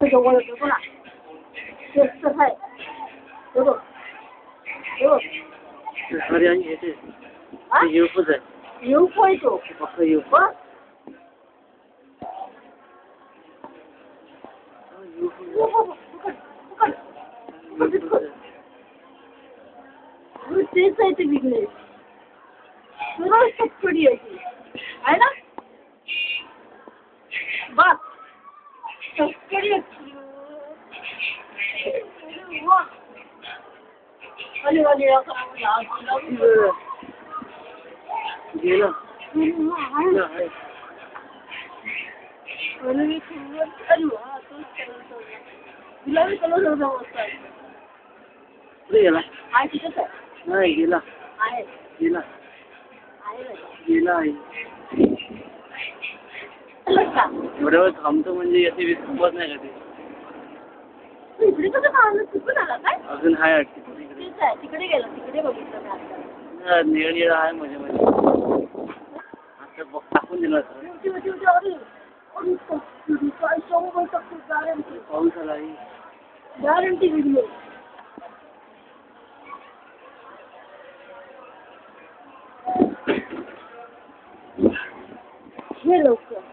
जवळ येतो ना तेच तर आहे बघ बघ अरे आणि येते युफोच आहे युफो येतो फक्त युफो तेच आहे ते विघ्नेश तुला कटकडी आहे ना बस कटकडी अली अली गेला गुलाबी कलर होता मस्त कुठे गेला आहे तिथेच आहे नाही गेला आहे गेला आहे गेला आहे एवढ्या वेळ थांबतो म्हणजे याची वीज थांबत नाही का ते इकडे कसं पाहिलं चुकून आला काय अजून हाय वाटते तेच आहे तिकडे गेला तिकडे बघितलं मी आता निळ निळ आहे मध्ये मध्ये आता बघ टाकून दिला पाऊस आला गॅरंटी व्हिडिओ हे लवकर